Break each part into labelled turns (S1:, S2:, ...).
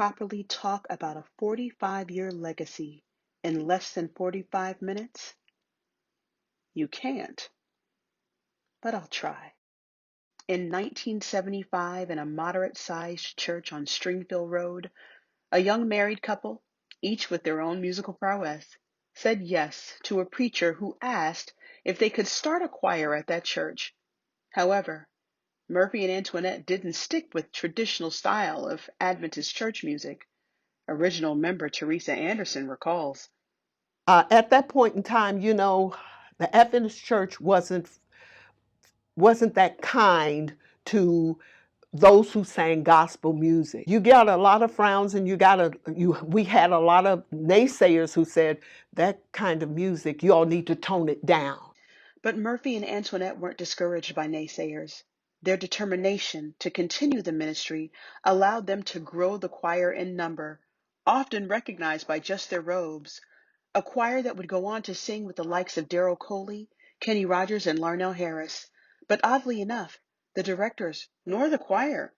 S1: properly talk about a 45-year legacy in less than 45 minutes? You can't, but I'll try. In 1975, in a moderate-sized church on Stringfield Road, a young married couple, each with their own musical prowess, said yes to a preacher who asked if they could start a choir at that church. However, Murphy and Antoinette didn't stick with traditional style of Adventist church music. Original member Teresa Anderson recalls.
S2: At that point in time, the Adventist church wasn't that kind to those who sang gospel music. You got a lot of frowns, and we had a lot of naysayers who said that kind of music, you all need to tone it down.
S1: But Murphy and Antoinette weren't discouraged by naysayers. Their determination to continue the ministry allowed them to grow the choir in number, often recognized by just their robes. A choir that would go on to sing with the likes of Darrell Coley, Kenny Rogers, and Larnell Harris. But oddly enough, the directors nor the choir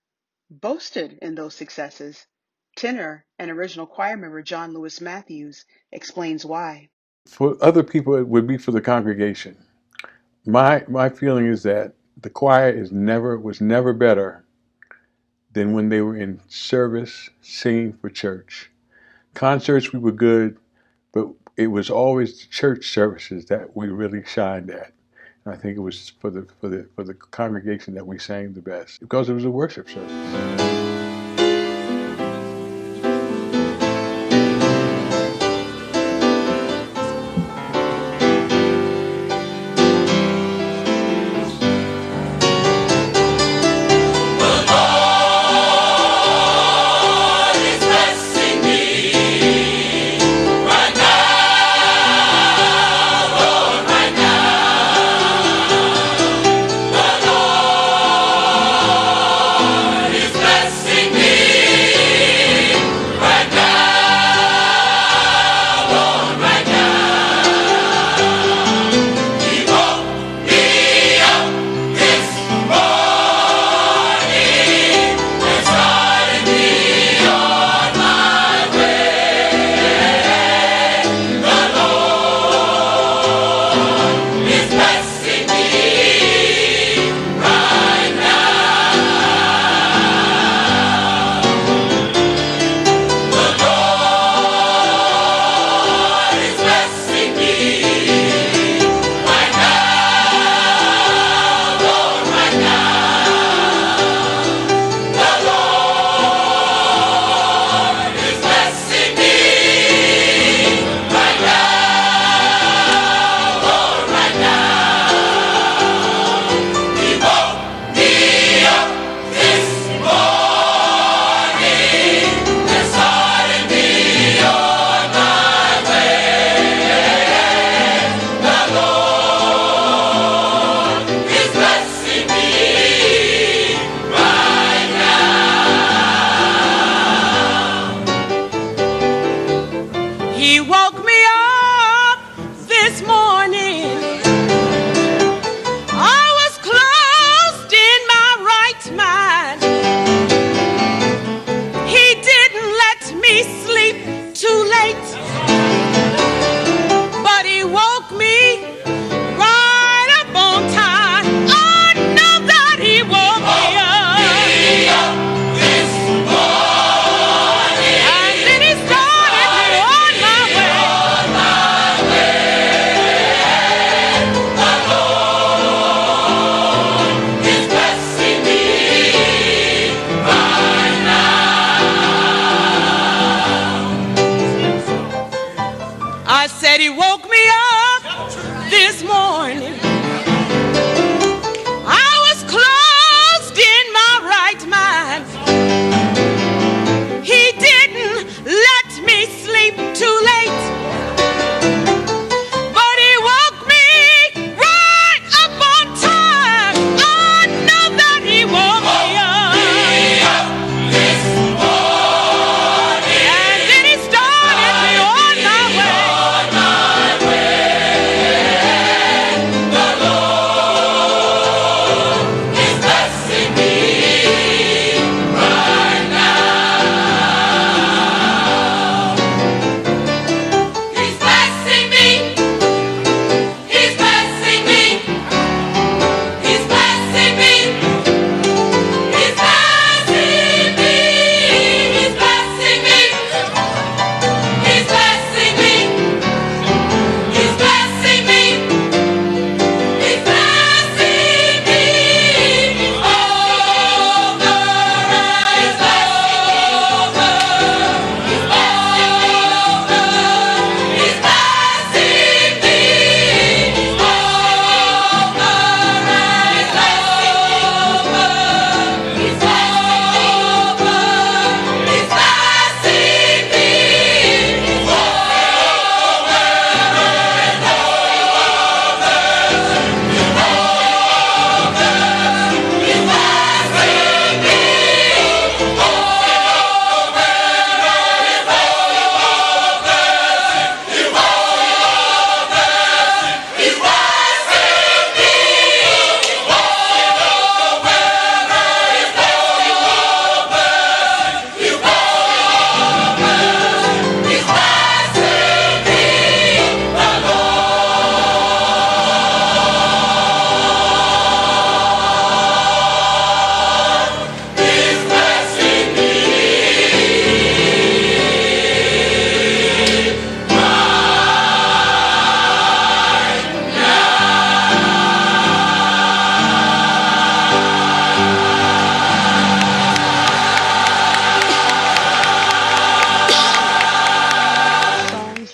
S1: boasted in those successes. Tenor and original choir member John Lewis Matthews explains why.
S3: For other people, it would be for the congregation. My feeling is that the choir was never better than when they were in service singing for church. Concerts, we were good, but it was always the church services that we really shined at. And I think it was for the congregation that we sang the best because it was a worship service.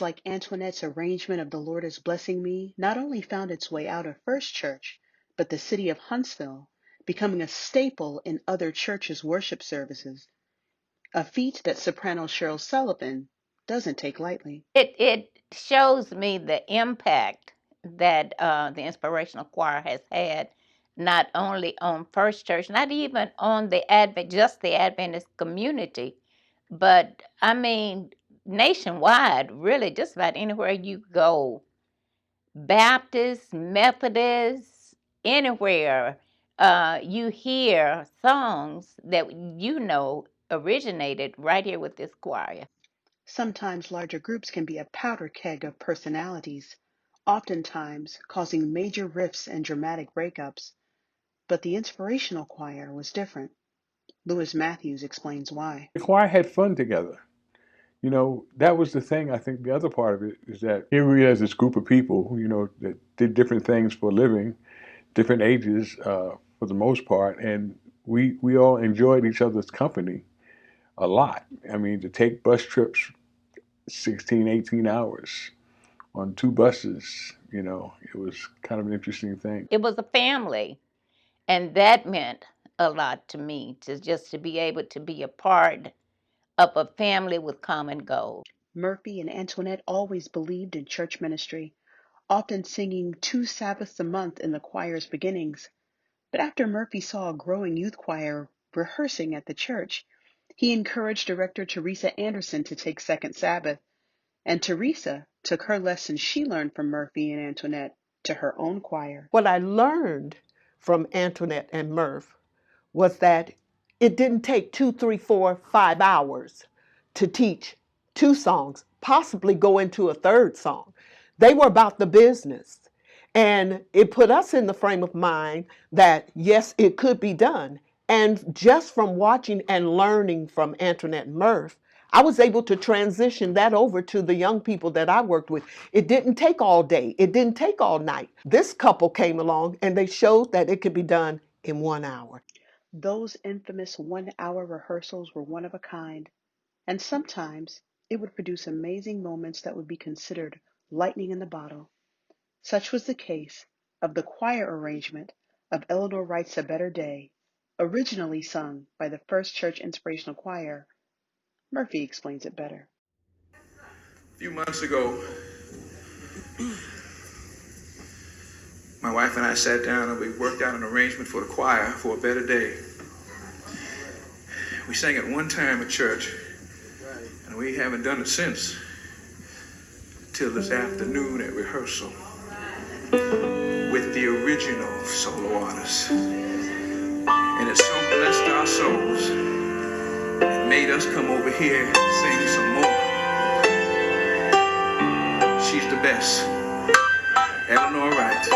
S1: Pieces like Antoinette's arrangement of The Lord is Blessing Me not only found its way out of First Church, but the city of Huntsville, becoming a staple in other churches' worship services, a feat that soprano Cheryl Sullivan doesn't take lightly.
S4: It shows me the impact that the Inspirational Choir has had, not only on First Church, not even on just the Adventist community, but I mean nationwide. Really, just about anywhere you go, Baptists, Methodists, anywhere, you hear songs that originated right here with this choir.
S1: Sometimes larger groups can be a powder keg of personalities, oftentimes causing major rifts and dramatic breakups. But the Inspirational Choir was different. Lewis Matthews explains why.
S3: The choir had fun together. You know, that was the thing. I think the other part of it is that here we are as this group of people, you know, that did different things for a living, different ages for the most part, and we all enjoyed each other's company a lot. I mean, to take bus trips 16, 18 hours on two buses, you know, it was kind of an interesting thing.
S4: It was a family, and that meant a lot to me, to be able to be a part of a family with common goals.
S1: Murphy and Antoinette always believed in church ministry, often singing 2 Sabbaths a month in the choir's beginnings. But after Murphy saw a growing youth choir rehearsing at the church, he encouraged director Teresa Anderson to take second Sabbath, and Teresa took her lessons she learned from Murphy and Antoinette to her own choir.
S2: What I learned from Antoinette and Murph was that it didn't take 2, 3, 4, 5 hours to teach 2 songs, possibly go into a third song. They were about the business. And it put us in the frame of mind that, yes, it could be done. And just from watching and learning from Antoinette and Murph, I was able to transition that over to the young people that I worked with. It didn't take all day. It didn't take all night. This couple came along and they showed that it could be done in 1 hour.
S1: Those infamous 1 hour rehearsals were one of a kind, and sometimes it would produce amazing moments that would be considered lightning in the bottle. Such was the case of the choir arrangement of Eleanor Wright's A Better Day, originally sung by the First Church Inspirational Choir. Murphy explains it better.
S5: A few months ago, my wife and I sat down and we worked out an arrangement for the choir for A Better Day. We sang it one time at church, and we haven't done it since, till this afternoon at rehearsal with the original solo artist. And it so blessed our souls, it made us come over here and sing some more. She's the best, Eleanor Wright.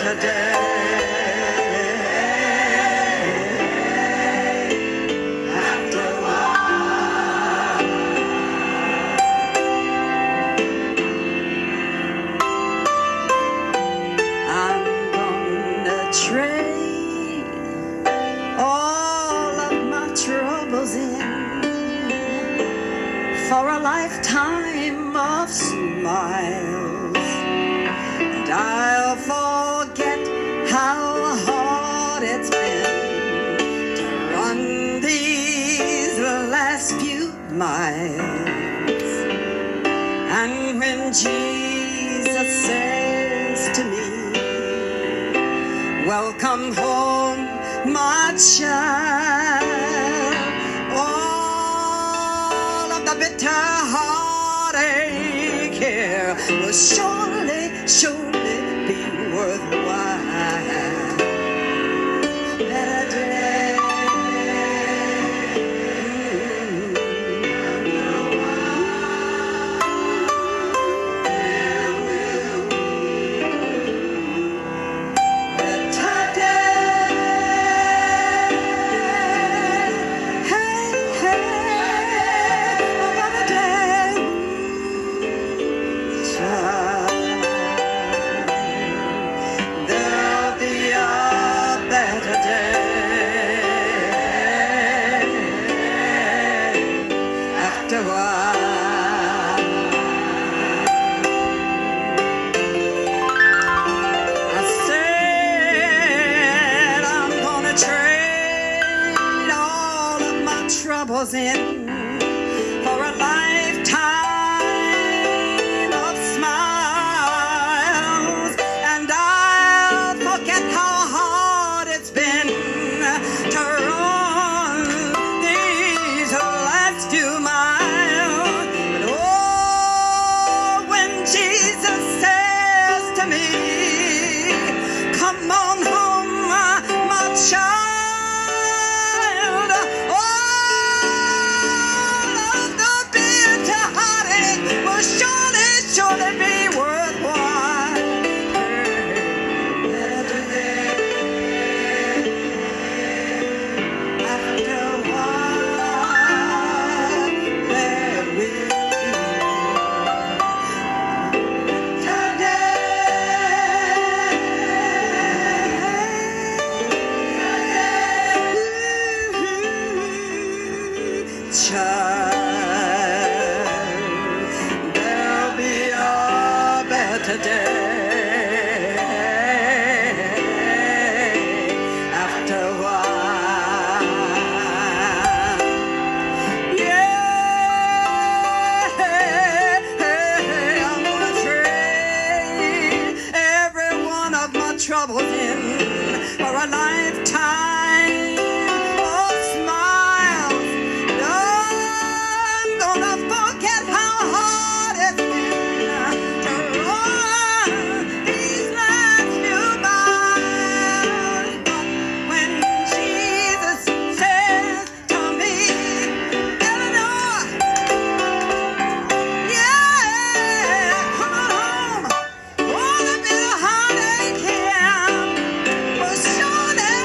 S6: better day. After a while, I'm gonna trade all of my troubles in for a lifetime of smiles, and I'll forget how hard it's been to run these last few miles. And when Jesus says to me, welcome home, my child, all of the bitter heartache here will surely be worthwhile. Better day. Better day. Hey, better day. Child, there'll be a better day after a while. I said I'm gonna trade all of my troubles in for a lifetime of smiles, and I'll forget how hard it's been to run these last few miles. But oh, when Jesus says to me, come on home, my child, all of the bitter heartache will surely be worthwhile. Better day. After a while, there will be better day. Child, there'll be a better day after a while. Yeah, I'm gonna trade every one of my troubles in for a lifetime of smiles. I'm gonna forget how hard it's been to run these last few miles. But when Jesus says to me, Eleanor, yeah, come on home, all the bitter heartache here will surely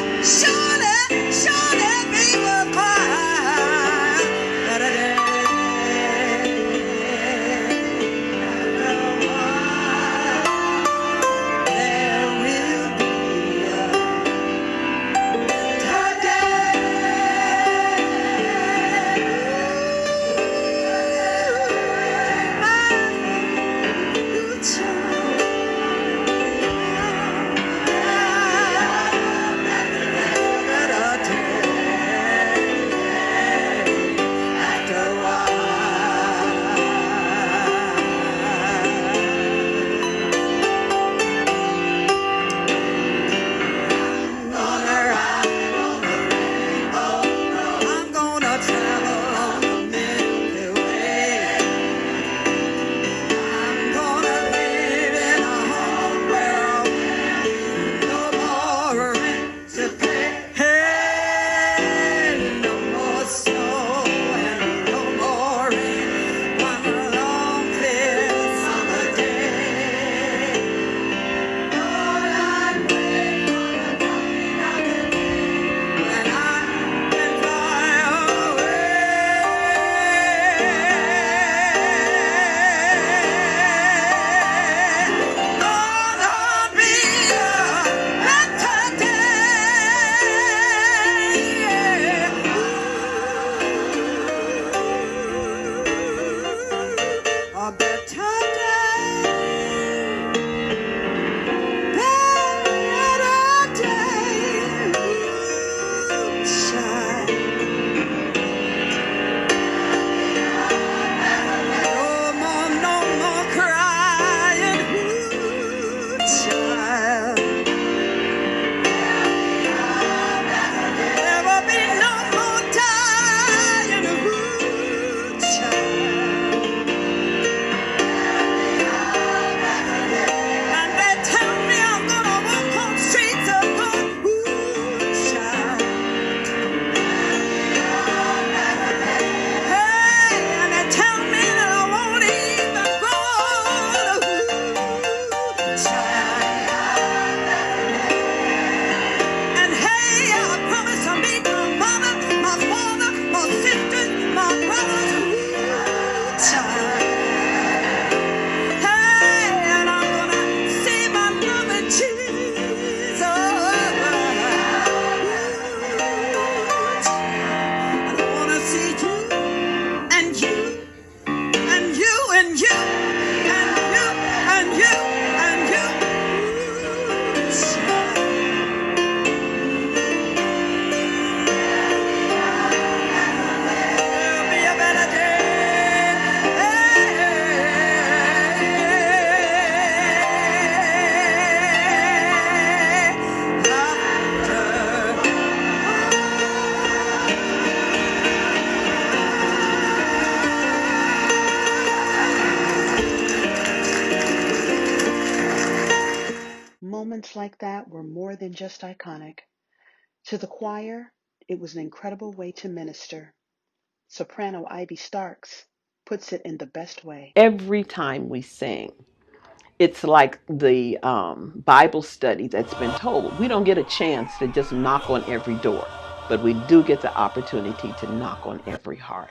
S1: more than just iconic. To the choir, it was an incredible way to minister. Soprano Ivy Starks puts it in the best way.
S2: Every time we sing, it's like the Bible study that's been told. We don't get a chance to just knock on every door, but we do get the opportunity to knock on every heart.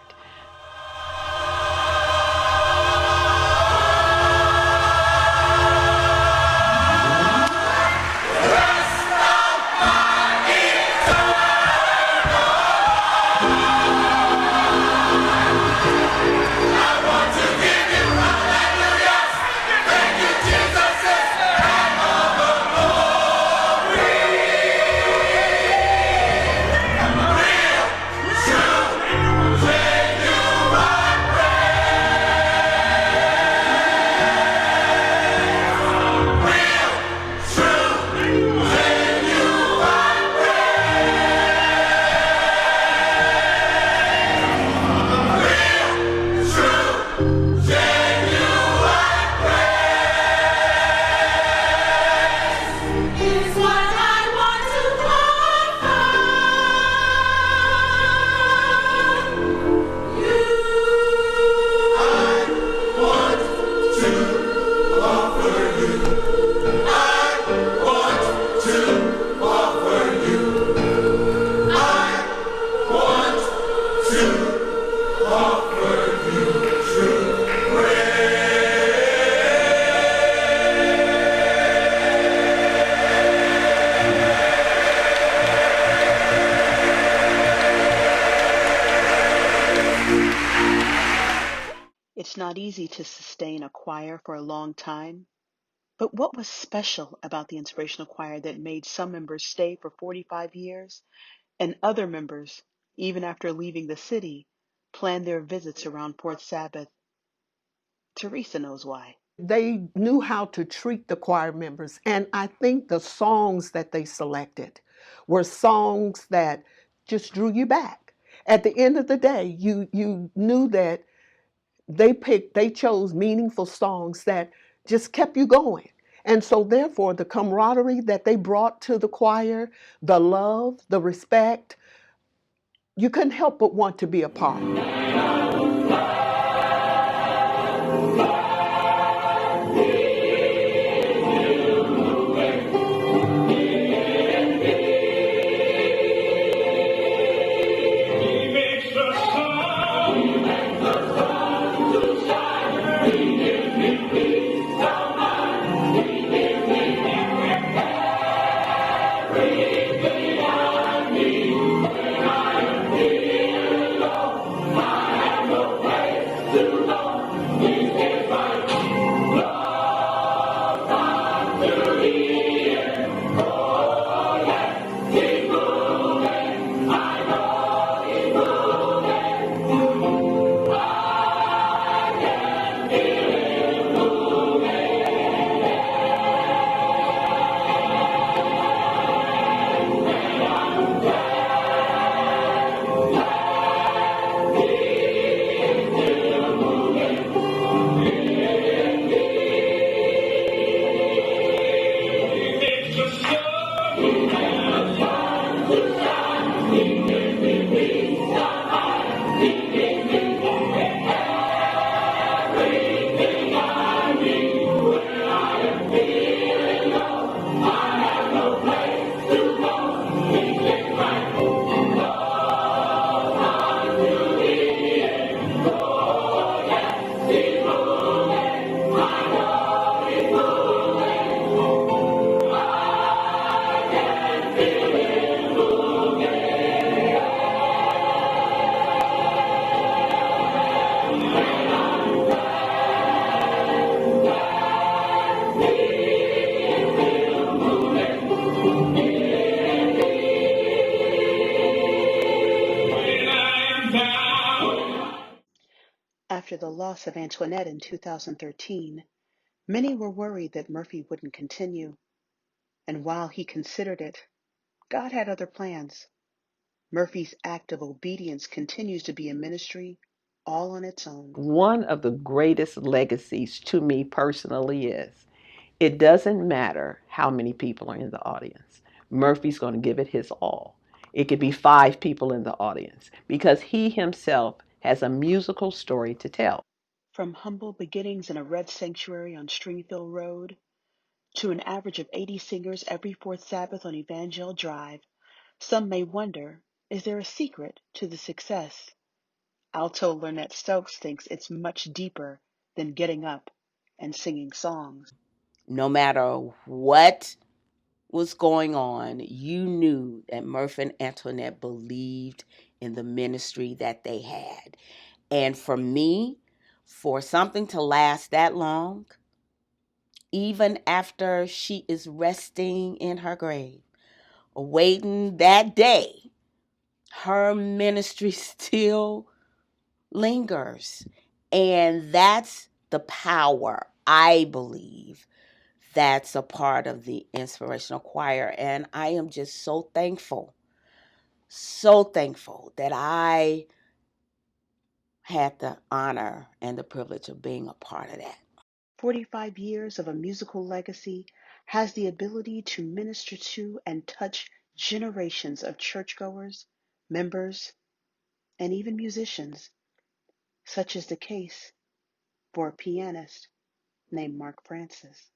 S1: It's not easy to sustain a choir for a long time, but what was special about the Inspirational Choir that made some members stay for 45 years and other members, even after leaving the city, plan their visits around Fourth Sabbath? Teresa knows why.
S2: They knew how to treat the choir members, and I think the songs that they selected were songs that just drew you back. At the end of the day, you knew that they chose meaningful songs that just kept you going. And so therefore the camaraderie that they brought to the choir, the love, the respect, you couldn't help but want to be a part.
S1: After the loss of Antoinette in 2013, many were worried that Murphy wouldn't continue. And while he considered it, God had other plans. Murphy's act of obedience continues to be a ministry all on its own.
S2: One of the greatest legacies to me personally is It doesn't matter how many people are in the audience. Murphy's going to give it his all. It could be 5 people in the audience because he himself has a musical story to tell.
S1: From humble beginnings in a red sanctuary on Stringfield Road to an average of 80 singers every fourth Sabbath on Evangel Drive, some may wonder, is there a secret to the success? Alto Lynette Stokes thinks it's much deeper than getting up and singing songs.
S7: No matter what was going on, you knew that Murphy and Antoinette believed in the ministry that they had. And for me, for something to last that long, even after she is resting in her grave, awaiting that day, her ministry still lingers. And that's the power, I believe, that's a part of the Inspirational Choir. And I am just so thankful that I had the honor and the privilege of being a part of that.
S1: 45 years of a musical legacy has the ability to minister to and touch generations of churchgoers, members, and even musicians. Such is the case for a pianist named Mark Francis.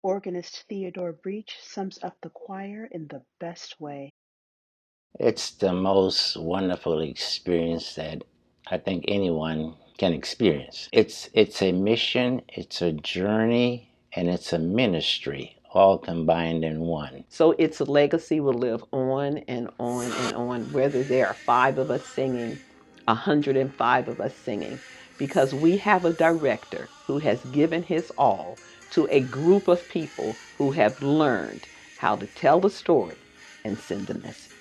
S1: Organist Theodore Breach sums up the choir in the best way.
S8: It's the most wonderful experience that I think anyone can experience. It's a mission, it's a journey, and it's a ministry all combined in one.
S2: So its legacy will live on and on and on, whether there are 5 of us singing, 105 of us singing, because we have a director who has given his all to a group of people who have learned how to tell the story and send the message.
S1: –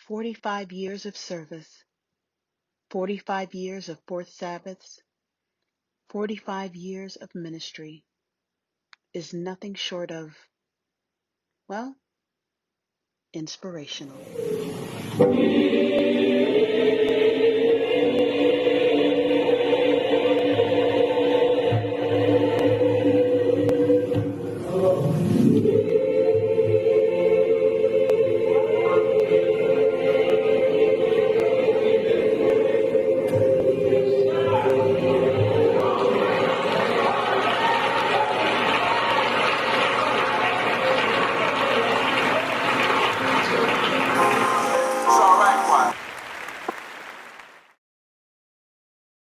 S1: 45 years of service, 45 years of fourth Sabbaths, 45 years of ministry is nothing short of, well, inspirational.